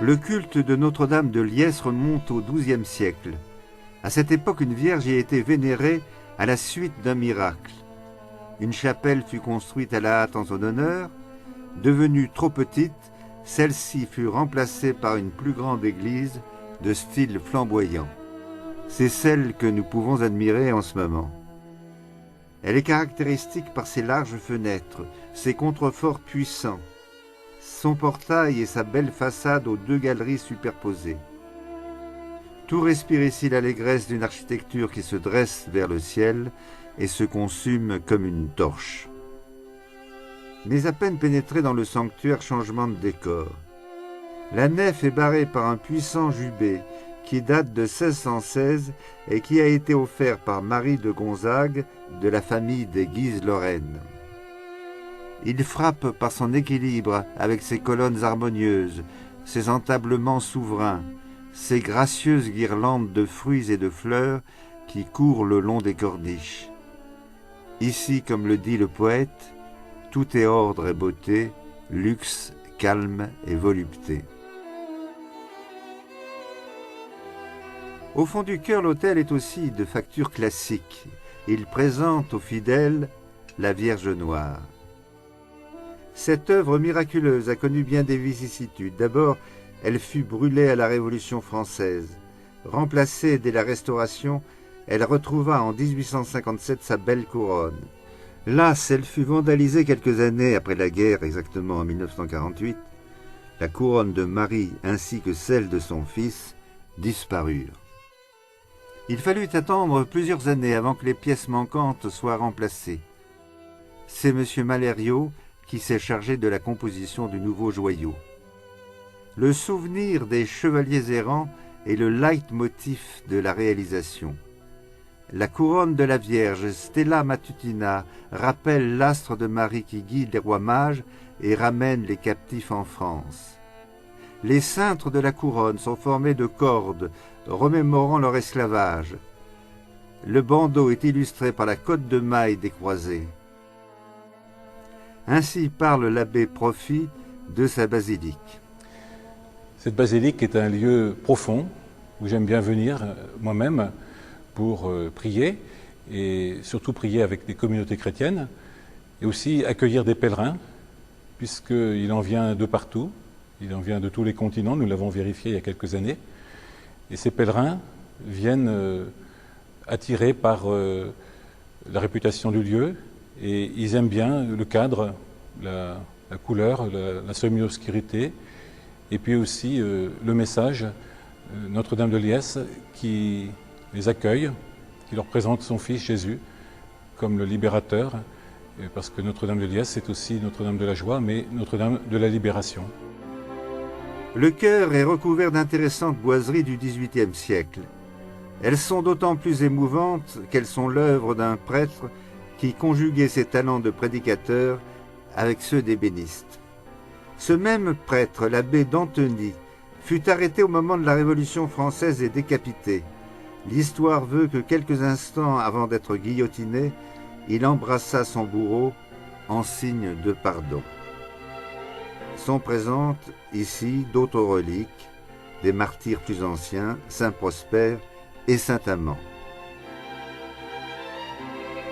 Le culte de Notre-Dame de Liesse remonte au XIIe siècle. À cette époque, une vierge y a été vénérée à la suite d'un miracle. Une chapelle fut construite à la hâte en son honneur. Devenue trop petite, celle-ci fut remplacée par une plus grande église de style flamboyant. C'est celle que nous pouvons admirer en ce moment. Elle est caractéristique par ses larges fenêtres, ses contreforts puissants, son portail et sa belle façade aux deux galeries superposées. Tout respire ici l'allégresse d'une architecture qui se dresse vers le ciel et se consume comme une torche. Mais à peine pénétré dans le sanctuaire, changement de décor. La nef est barrée par un puissant jubé qui date de 1616 et qui a été offert par Marie de Gonzague de la famille des Guise-Lorraine. Il frappe par son équilibre avec ses colonnes harmonieuses, ses entablements souverains, ses gracieuses guirlandes de fruits et de fleurs qui courent le long des corniches. Ici, comme le dit le poète, tout est ordre et beauté, luxe, calme et volupté. Au fond du chœur, l'autel est aussi de facture classique. Il présente aux fidèles la Vierge Noire. Cette œuvre miraculeuse a connu bien des vicissitudes. D'abord, elle fut brûlée à la Révolution française. Remplacée dès la Restauration, elle retrouva en 1857 sa belle couronne. Là, elle fut vandalisée quelques années après la guerre, exactement en 1948. La couronne de Marie ainsi que celle de son fils disparurent. Il fallut attendre plusieurs années avant que les pièces manquantes soient remplacées. C'est M. Maleriot qui s'est chargé de la composition du nouveau joyau. Le souvenir des chevaliers errants est le leitmotiv de la réalisation. La couronne de la Vierge, Stella Matutina, rappelle l'astre de Marie qui guide les rois mages et ramène les captifs en France. Les cintres de la couronne sont formés de cordes, remémorant leur esclavage. Le bandeau est illustré par la cotte de maille des croisés. Ainsi parle l'abbé Profit de sa basilique. Cette basilique est un lieu profond où j'aime bien venir moi-même pour prier et surtout prier avec des communautés chrétiennes et aussi accueillir des pèlerins puisqu'il en vient de partout, il en vient de tous les continents, nous l'avons vérifié il y a quelques années. Et ces pèlerins viennent attirés par la réputation du lieu et ils aiment bien le cadre, la couleur, la semi-obscurité et puis aussi le message Notre-Dame de Liesse qui les accueille, qui leur présente son fils Jésus comme le libérateur, parce que Notre-Dame de Liesse c'est aussi Notre-Dame de la joie, mais Notre-Dame de la libération. Le chœur est recouvert d'intéressantes boiseries du XVIIIe siècle. Elles sont d'autant plus émouvantes qu'elles sont l'œuvre d'un prêtre qui conjuguait ses talents de prédicateur avec ceux d'ébéniste. Ce même prêtre, l'abbé d'Antony, fut arrêté au moment de la Révolution française et décapité. L'histoire veut que quelques instants avant d'être guillotiné, il embrassa son bourreau en signe de pardon. Sont présentes ici d'autres reliques, des martyrs plus anciens, Saint Prosper et Saint Amand.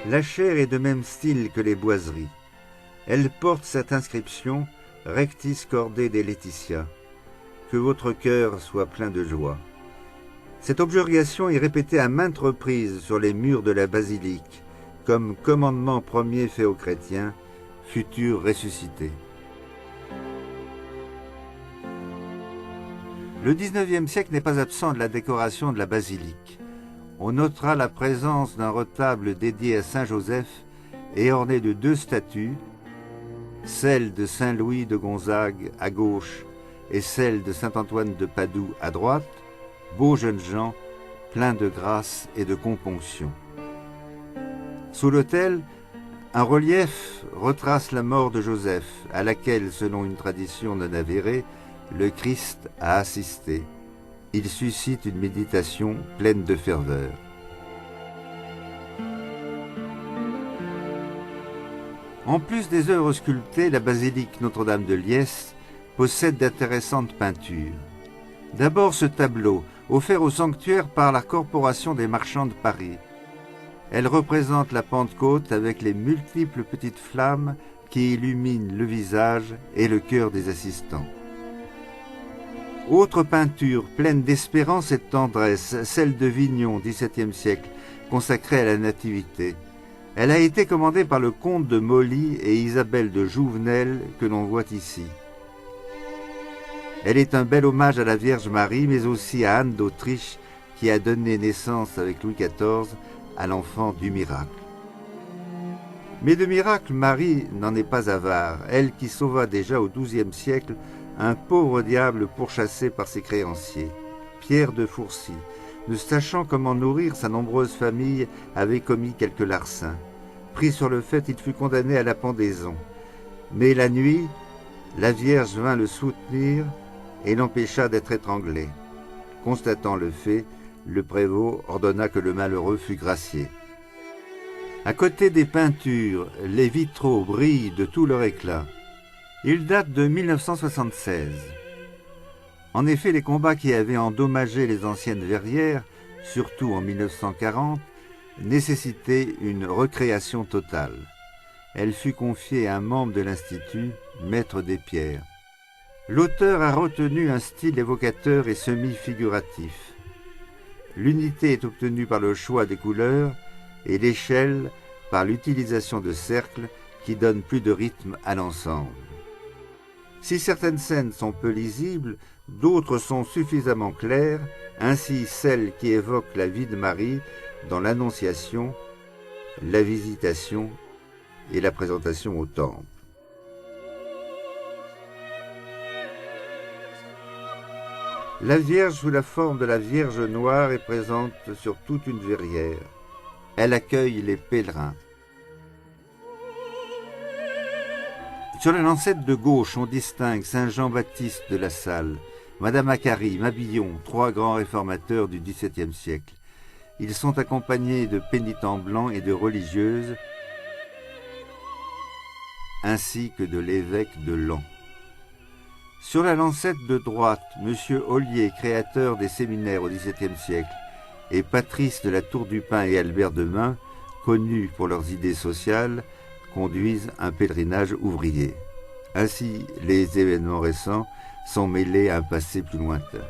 La chaire est de même style que les boiseries. Elle porte cette inscription « Rectis corde de Laetitia », que votre cœur soit plein de joie. Cette objurgation est répétée à maintes reprises sur les murs de la basilique, comme commandement premier fait aux chrétiens, futurs ressuscités. Le XIXe siècle n'est pas absent de la décoration de la basilique. On notera la présence d'un retable dédié à Saint Joseph et orné de deux statues, celle de Saint Louis de Gonzague à gauche et celle de Saint Antoine de Padoue à droite, beaux jeunes gens, pleins de grâce et de componction. Sous l'autel, un relief retrace la mort de Joseph, à laquelle, selon une tradition non avérée, le Christ a assisté. Il suscite une méditation pleine de ferveur. En plus des œuvres sculptées, la basilique Notre-Dame de Liesse possède d'intéressantes peintures. D'abord ce tableau, offert au sanctuaire par la Corporation des marchands de Paris. Elle représente la Pentecôte avec les multiples petites flammes qui illuminent le visage et le cœur des assistants. Autre peinture pleine d'espérance et de tendresse, celle de Vignon, XVIIe siècle, consacrée à la Nativité. Elle a été commandée par le comte de Moly et Isabelle de Jouvenel que l'on voit ici. Elle est un bel hommage à la Vierge Marie, mais aussi à Anne d'Autriche, qui a donné naissance avec Louis XIV à l'enfant du miracle. Mais de miracle, Marie n'en est pas avare, elle qui sauva déjà au XIIe siècle un pauvre diable pourchassé par ses créanciers. Pierre de Fourcy, ne sachant comment nourrir sa nombreuse famille, avait commis quelques larcins. Pris sur le fait, il fut condamné à la pendaison. Mais la nuit, la Vierge vint le soutenir et l'empêcha d'être étranglé. Constatant le fait, le prévôt ordonna que le malheureux fût gracié. À côté des peintures, les vitraux brillent de tout leur éclat. Ils datent de 1976. En effet, les combats qui avaient endommagé les anciennes verrières, surtout en 1940, nécessitaient une recréation totale. Elle fut confiée à un membre de l'Institut, maître des pierres. L'auteur a retenu un style évocateur et semi-figuratif. L'unité est obtenue par le choix des couleurs et l'échelle par l'utilisation de cercles qui donnent plus de rythme à l'ensemble. Si certaines scènes sont peu lisibles, d'autres sont suffisamment claires, ainsi celle qui évoque la vie de Marie dans l'Annonciation, la Visitation et la présentation au Temple. La Vierge sous la forme de la Vierge Noire est présente sur toute une verrière. Elle accueille les pèlerins. Sur la lancette de gauche, on distingue Saint Jean-Baptiste de la Salle, Madame Acquarie, Mabillon, trois grands réformateurs du XVIIe siècle. Ils sont accompagnés de pénitents blancs et de religieuses, ainsi que de l'évêque de Laon. Sur la lancette de droite, M. Ollier, créateur des séminaires au XVIIe siècle, et Patrice de la Tour du Pin et Albert de Mun, connus pour leurs idées sociales, conduisent un pèlerinage ouvrier. Ainsi, les événements récents sont mêlés à un passé plus lointain.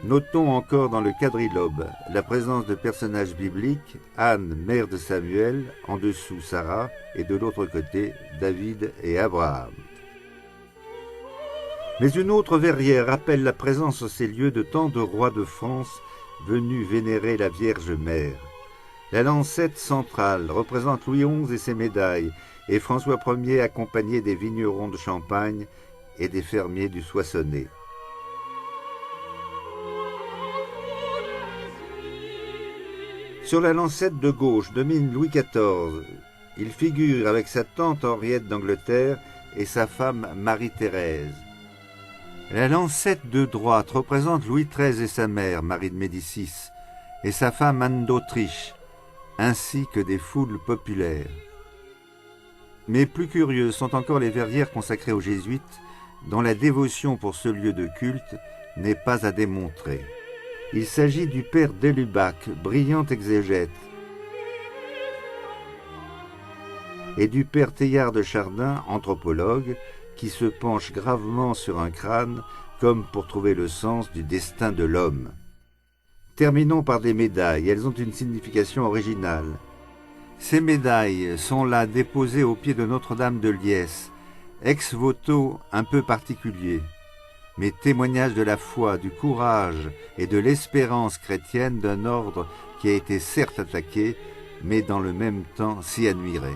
Notons encore dans le quadrilobe la présence de personnages bibliques, Anne, mère de Samuel, en dessous Sarah, et de l'autre côté David et Abraham. Mais une autre verrière rappelle la présence en ces lieux de tant de rois de France venus vénérer la Vierge Mère. La lancette centrale représente Louis XI et ses médailles, et François Ier accompagné des vignerons de Champagne et des fermiers du Soissonnais. Sur la lancette de gauche domine Louis XIV. Il figure avec sa tante Henriette d'Angleterre et sa femme Marie-Thérèse. La lancette de droite représente Louis XIII et sa mère, Marie de Médicis, et sa femme Anne d'Autriche, ainsi que des foules populaires. Mais plus curieuses sont encore les verrières consacrées aux jésuites, dont la dévotion pour ce lieu de culte n'est pas à démontrer. Il s'agit du père Delubac, brillant exégète, et du père Teilhard de Chardin, anthropologue, qui se penche gravement sur un crâne comme pour trouver le sens du destin de l'homme. Terminons par des médailles, elles ont une signification originale. Ces médailles sont là déposées au pied de Notre-Dame de Liesse, ex-voto un peu particulier, mais témoignage de la foi, du courage et de l'espérance chrétienne d'un ordre qui a été certes attaqué, mais dans le même temps si admiré.